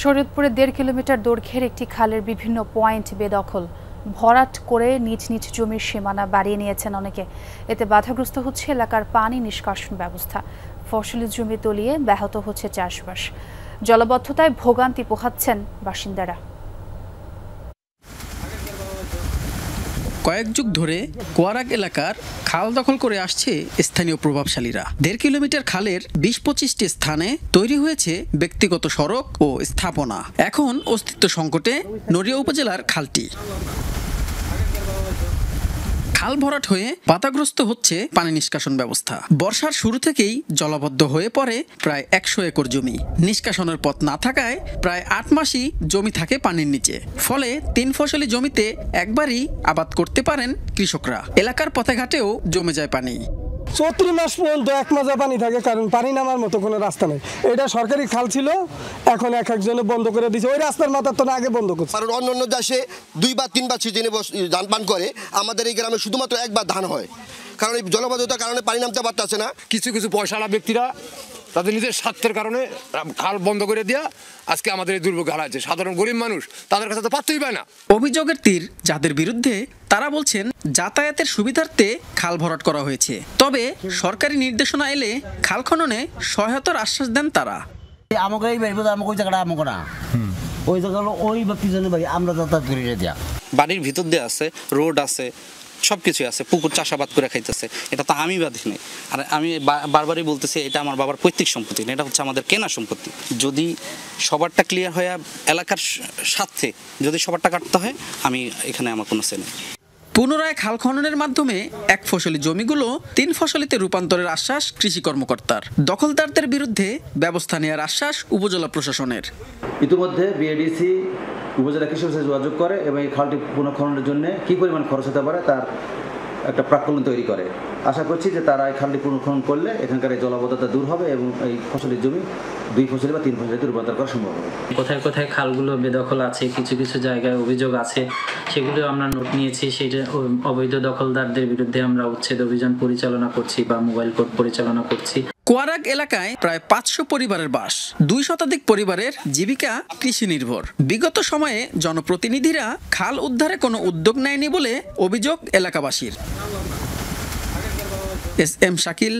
শরীয়তপুরে ১.৫ kilometre দৈর্ঘ্যের একটি খালের বিভিন্ন পয়েন্ট বেদখল, ভরাট করে নিজ নিজ জমির সীমানা বাড়িয়ে নিয়েছেন অনেকে। এতে বাধাগ্রস্ত হচ্ছে এলাকার পানি নিষ্কাশন ব্যবস্থা। ফসলি জমি তলিয়ে ব্যাহত হচ্ছে চাষবাস। জলাবদ্ধতায় ভোগান্তি পোহাচ্ছেন বাসিন্দারা। কয়েক যুগ ধরে কোয়ারাক এলাকার খাল দখল করে আসছে স্থানীয় প্রভাবশালীরা। ১.৫ কিলোমিটার খালের ২০-২৫টি স্থানে তৈরি হয়েছে ব্যক্তিগত সড়ক ও স্থাপনা। এখন অস্তিত্ব সংকটে নড়িয়া উপজেলার খালটি। খাল ভরাট হয়ে বাধাগ্রস্ত হচ্ছে পানি নিষ্কাশন ব্যবস্থা। বর্ষার শুরু থেকেই জলাবদ্ধ হয়ে পড়ে প্রায় ১০০ একর জমি। নিষ্কাশনের পথ না থাকায় প্রায় ৮ মাসই জমি থাকে পানির নিচে। ফলে ৩ ফসলি জমিতে একবারই আবাদ করতে পারেন কৃষকরা। এলাকার পথে ঘাটেও জমে যায় পানি। ৩৪ মাস পর্যন্ত এক মাজা পানি থাকে, কারণ পানি নামার মতো কোনো রাস্তা নেই। এটা সরকারি খাল ছিল, এখন এক একজনে বন্ধ করে দিয়েছে। ওই রাস্তার মাথার তো আগে বন্ধ করছে। কারণ অন্য দেশে ২ বা ৩ বার সিজনে ধান পান করে, আমাদের এই গ্রামে শুধুমাত্র একবার ধান হয়। কারণ এই জলবদ্ধতার কারণে পানি নামতে পারতেছে না। কিছু কিছু পয়সাওয়ালা ব্যক্তিরা তাদের নিজের স্বার্থের কারণে খাল বন্ধ করে দেওয়া আজকে আমাদের এই দুর্ভোগ হারাচ্ছে। সাধারণ গরিব মানুষ তাদের কাছে তো পাত্তই পায় না। অভিযোগের তীর যাদের বিরুদ্ধে, তারা বলছেন যাতায়াতের সুবিধার্থে খাল ভরাট করা হয়েছে। তবে সরকারি নির্দেশনা এলে খাল খননে সহায়তার আশ্বাস দেন তারা। আমাকে এই বাড়ি আমাকে ওই জায়গাটা আমাকে না, ওই জায়গা ওই পিছনে বাড়ি আমরা যাতায়াত করে দেওয়া। বাড়ির ভিতর দিয়ে আছে, রোড আছে, সব কিছুই আছে, পুকুর চাষাবাদ করে খাইতেছে। এটা তো আমি বাধি নেই। আর আমি বারবারই বলতেছি, এটা আমার বাবার পৈতৃক সম্পত্তি না, এটা হচ্ছে আমাদের কেনা সম্পত্তি। যদি সবারটা ক্লিয়ার হয়ে এলাকার স্বার্থে যদি সবারটা কাটতে হয়, আমি এখানে আমার কোনো সে নেই। পুনরায় খাল খননের মাধ্যমে এক ফসলি জমিগুলো ৩ ফসলিতে রূপান্তরের আশ্বাস কৃষি কর্মকর্তার। দখলদারদের বিরুদ্ধে ব্যবস্থা নেওয়ার আশ্বাস উপজেলা প্রশাসনের। ইতিমধ্যে বিএডিসি উপজেলা কৃষি অফিসে যোগাযোগ করে এবং এই খালটি পুনঃখননের জন্য কী পরিমাণ খরচ হতে পারে তার একটা প্রাক্কলন তৈরি করে। আশা করছি যে তারা এই খালটি পুনঃখনন করলে এখানকার এই জলাবদ্ধতা দূর হবে এবং এই ফসলের জমি ২ ফসলি বা ৩ ফসলিতে রূপান্তর করা সম্ভব হবে। কোথায় কোথায় খালগুলো বেদখল আছে, কিছু কিছু জায়গায় অভিযোগ আছে, সেগুলো আমরা নোট নিয়েছি। সেটা অবৈধ দখলদারদের বিরুদ্ধে আমরা উচ্ছেদ অভিযান পরিচালনা করছি বা মোবাইল কোর্ট পরিচালনা করছি। কোয়ারাক এলাকায় প্রায় ৫০০ পরিবারের বাস। ২ শতাধিক পরিবারের জীবিকা কৃষি নির্ভর। বিগত সময়ে জনপ্রতিনিধিরা খাল উদ্ধারে কোনো উদ্যোগ নেয়নি বলে অভিযোগ এলাকাবাসীর। S M Shakil,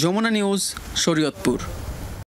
Jamuna news, Shariatpur.